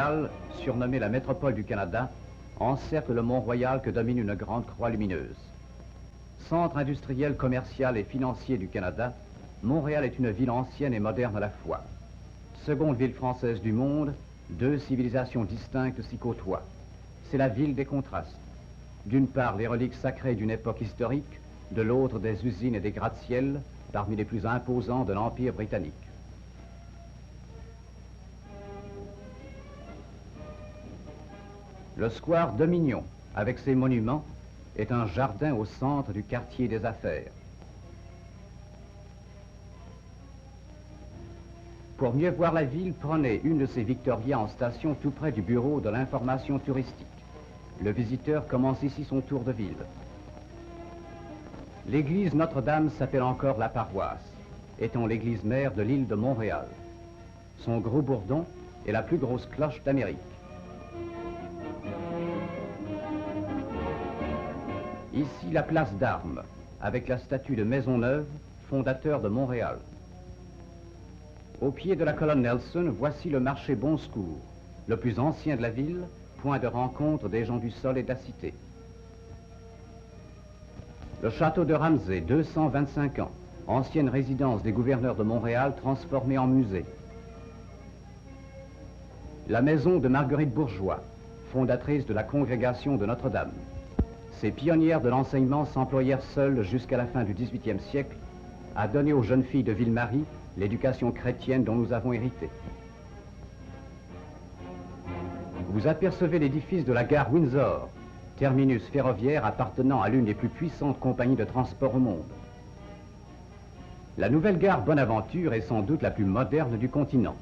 Montréal, surnommée la métropole du Canada, encercle le Mont-Royal que domine une grande croix lumineuse. Centre industriel, commercial et financier du Canada, Montréal est une ville ancienne et moderne à la fois. Seconde ville française du monde, deux civilisations distinctes s'y côtoient. C'est la ville des contrastes. D'une part, les reliques sacrées d'une époque historique, de l'autre, des usines et des gratte-ciel, parmi les plus imposants de l'Empire britannique. Le square Dominion, avec ses monuments, est un jardin au centre du quartier des affaires. Pour mieux voir la ville, prenez une de ces Victoria en station tout près du bureau de l'information touristique. Le visiteur commence ici son tour de ville. L'église Notre-Dame s'appelle encore la paroisse, étant l'église mère de l'île de Montréal. Son gros bourdon est la plus grosse cloche d'Amérique. Ici, la place d'Armes, avec la statue de Maisonneuve, fondateur de Montréal. Au pied de la colonne Nelson, voici le marché Bon Secours, le plus ancien de la ville, point de rencontre des gens du sol et de la cité. Le château de Ramsay, 225 ans, ancienne résidence des gouverneurs de Montréal transformée en musée. La maison de Marguerite Bourgeois, fondatrice de la congrégation de Notre-Dame. Ces pionnières de l'enseignement s'employèrent seules jusqu'à la fin du XVIIIe siècle à donner aux jeunes filles de Ville-Marie l'éducation chrétienne dont nous avons hérité. Vous apercevez l'édifice de la gare Windsor, terminus ferroviaire appartenant à l'une des plus puissantes compagnies de transport au monde. La nouvelle gare Bonaventure est sans doute la plus moderne du continent.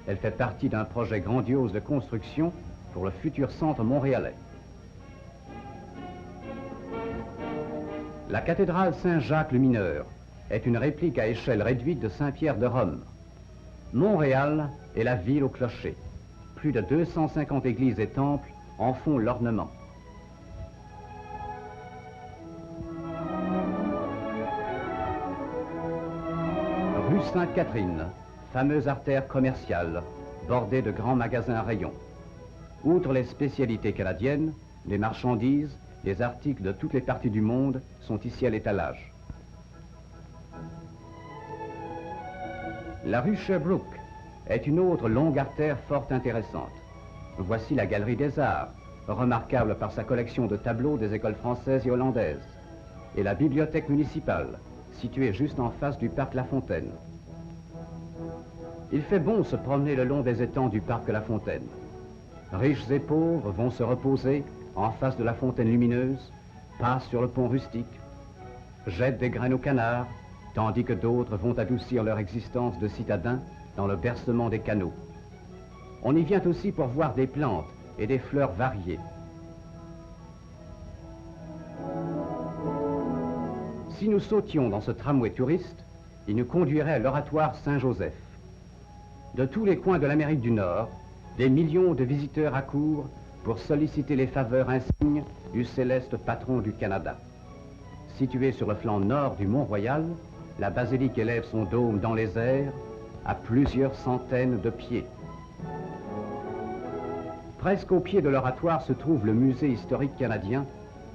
Elle fait partie d'un projet grandiose de construction pour le futur centre montréalais. La cathédrale Saint-Jacques-le-Mineur est une réplique à échelle réduite de Saint-Pierre de Rome. Montréal est la ville au clocher. Plus de 250 églises et temples en font l'ornement. Rue Sainte-Catherine, fameuse artère commerciale, bordée de grands magasins à rayons. Outre les spécialités canadiennes, les marchandises, les articles de toutes les parties du monde sont ici à l'étalage. La rue Sherbrooke est une autre longue artère fort intéressante. Voici la Galerie des Arts, remarquable par sa collection de tableaux des écoles françaises et hollandaises, et la bibliothèque municipale, située juste en face du parc La Fontaine. Il fait bon se promener le long des étangs du parc La Fontaine. Riches et pauvres vont se reposer en face de la fontaine lumineuse, passent sur le pont rustique, jettent des graines aux canards, tandis que d'autres vont adoucir leur existence de citadins dans le bercement des canaux. On y vient aussi pour voir des plantes et des fleurs variées. Si nous sautions dans ce tramway touriste, il nous conduirait à l'oratoire Saint-Joseph. De tous les coins de l'Amérique du Nord, des millions de visiteurs accourent pour solliciter les faveurs insignes du céleste patron du Canada. Située sur le flanc nord du Mont-Royal, la basilique élève son dôme dans les airs à plusieurs centaines de pieds. Presque au pied de l'oratoire se trouve le musée historique canadien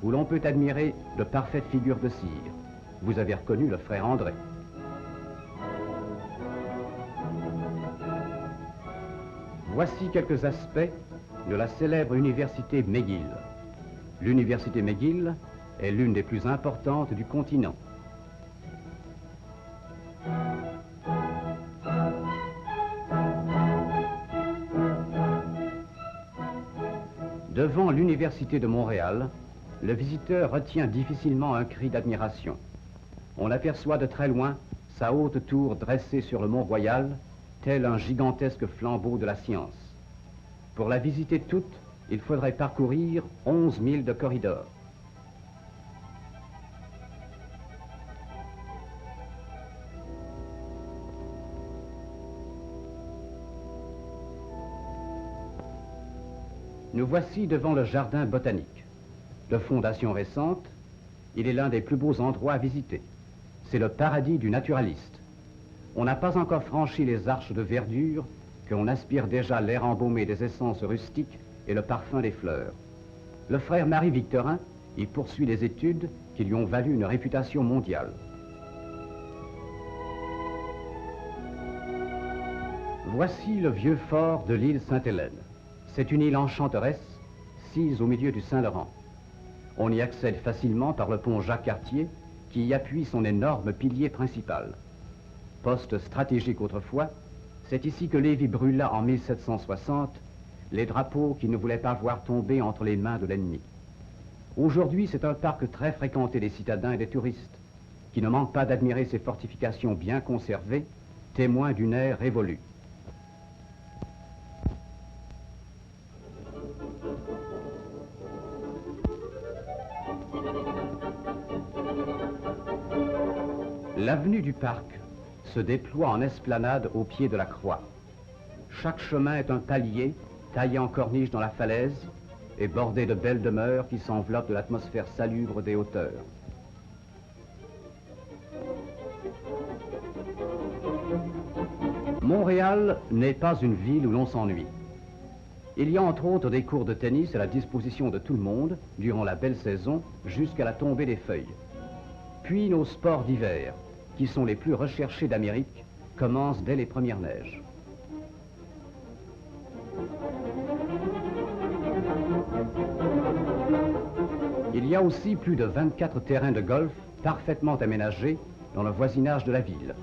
où l'on peut admirer de parfaites figures de cire. Vous avez reconnu le frère André. Voici quelques aspects de la célèbre université McGill. L'université McGill est l'une des plus importantes du continent. Devant l'université de Montréal, le visiteur retient difficilement un cri d'admiration. On aperçoit de très loin sa haute tour dressée sur le Mont-Royal, tel un gigantesque flambeau de la science. Pour la visiter toute, il faudrait parcourir 11 milles de corridors. Nous voici devant le jardin botanique. De fondation récente, il est l'un des plus beaux endroits à visiter. C'est le paradis du naturaliste. On n'a pas encore franchi les arches de verdure que l'on aspire déjà l'air embaumé des essences rustiques et le parfum des fleurs. Le frère Marie-Victorin y poursuit des études qui lui ont valu une réputation mondiale. Voici le vieux fort de l'île Sainte-Hélène. C'est une île enchanteresse, sise au milieu du Saint-Laurent. On y accède facilement par le pont Jacques-Cartier, qui y appuie son énorme pilier principal. Poste stratégique autrefois, c'est ici que Lévis brûla en 1760 les drapeaux qu'il ne voulait pas voir tomber entre les mains de l'ennemi. Aujourd'hui, c'est un parc très fréquenté des citadins et des touristes, qui ne manquent pas d'admirer ses fortifications bien conservées, témoins d'une ère révolue. L'avenue du Parc se déploie en esplanade au pied de la croix. Chaque chemin est un palier taillé en corniche dans la falaise et bordé de belles demeures qui s'enveloppent de l'atmosphère salubre des hauteurs. Montréal n'est pas une ville où l'on s'ennuie. Il y a entre autres des cours de tennis à la disposition de tout le monde durant la belle saison jusqu'à la tombée des feuilles. Puis nos sports d'hiver, qui sont les plus recherchés d'Amérique, commencent dès les premières neiges. Il y a aussi plus de 24 terrains de golf parfaitement aménagés dans le voisinage de la ville.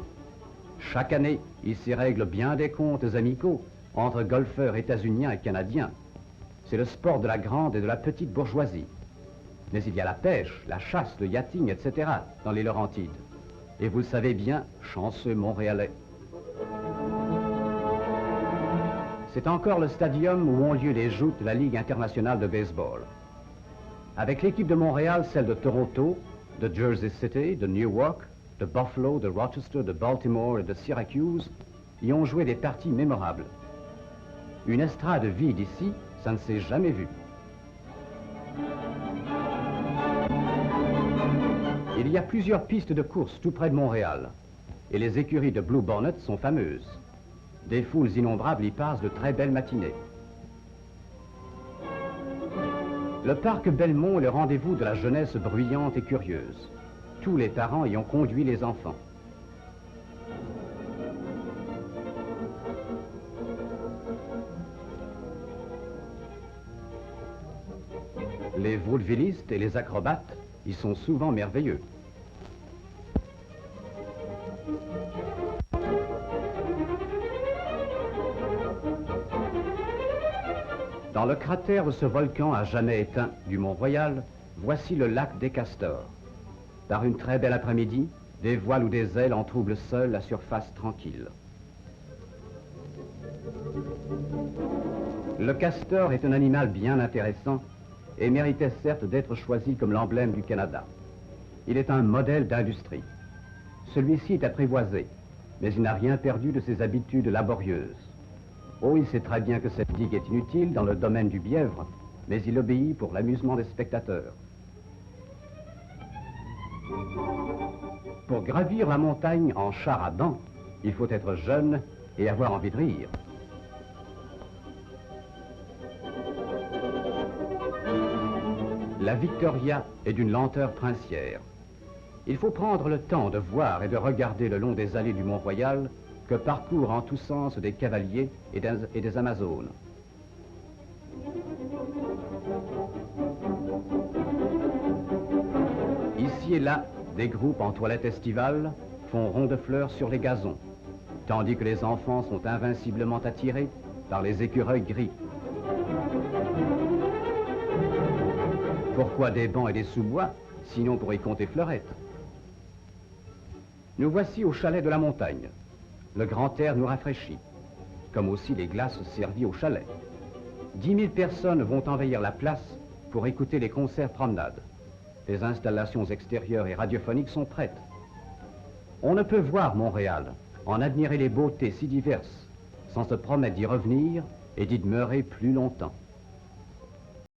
Chaque année, il s'y règle bien des comptes amicaux entre golfeurs états-uniens et canadiens. C'est le sport de la grande et de la petite bourgeoisie. Mais il y a la pêche, la chasse, le yachting, etc. dans les Laurentides. Et vous le savez bien, chanceux Montréalais. C'est encore le stadium où ont lieu les joutes de la Ligue internationale de baseball. Avec l'équipe de Montréal, celle de Toronto, de Jersey City, de Newark, de Buffalo, de Rochester, de Baltimore et de Syracuse, y ont joué des parties mémorables. Une estrade vide ici, ça ne s'est jamais vu. Il y a plusieurs pistes de course tout près de Montréal, et les écuries de Blue Bonnet sont fameuses. Des foules innombrables y passent de très belles matinées. Le parc Belmont est le rendez-vous de la jeunesse bruyante et curieuse. Tous les parents y ont conduit les enfants. Les vaudevillistes et les acrobates y sont souvent merveilleux. Dans le cratère de ce volcan à jamais éteint du Mont-Royal, voici le lac des Castors. Par une très belle après-midi, des voiles ou des ailes en troublent seules la surface tranquille. Le castor est un animal bien intéressant et méritait certes d'être choisi comme l'emblème du Canada. Il est un modèle d'industrie. Celui-ci est apprivoisé, mais il n'a rien perdu de ses habitudes laborieuses. Oh, il sait très bien que cette digue est inutile dans le domaine du bièvre, mais il obéit pour l'amusement des spectateurs. Pour gravir la montagne en char à bancs, il faut être jeune et avoir envie de rire. La Victoria est d'une lenteur princière. Il faut prendre le temps de voir et de regarder le long des allées du Mont-Royal que parcourent en tous sens des cavaliers et des Amazones. Ici et là, des groupes en toilette estivale font rond de fleurs sur les gazons, tandis que les enfants sont invinciblement attirés par les écureuils gris. Pourquoi des bancs et des sous-bois, sinon pour y compter fleurettes? Nous voici au chalet de la montagne. Le grand air nous rafraîchit, comme aussi les glaces servies au chalet. 10 000 personnes vont envahir la place pour écouter les concerts promenades. Les installations extérieures et radiophoniques sont prêtes. On ne peut voir Montréal, en admirer les beautés si diverses, sans se promettre d'y revenir et d'y demeurer plus longtemps.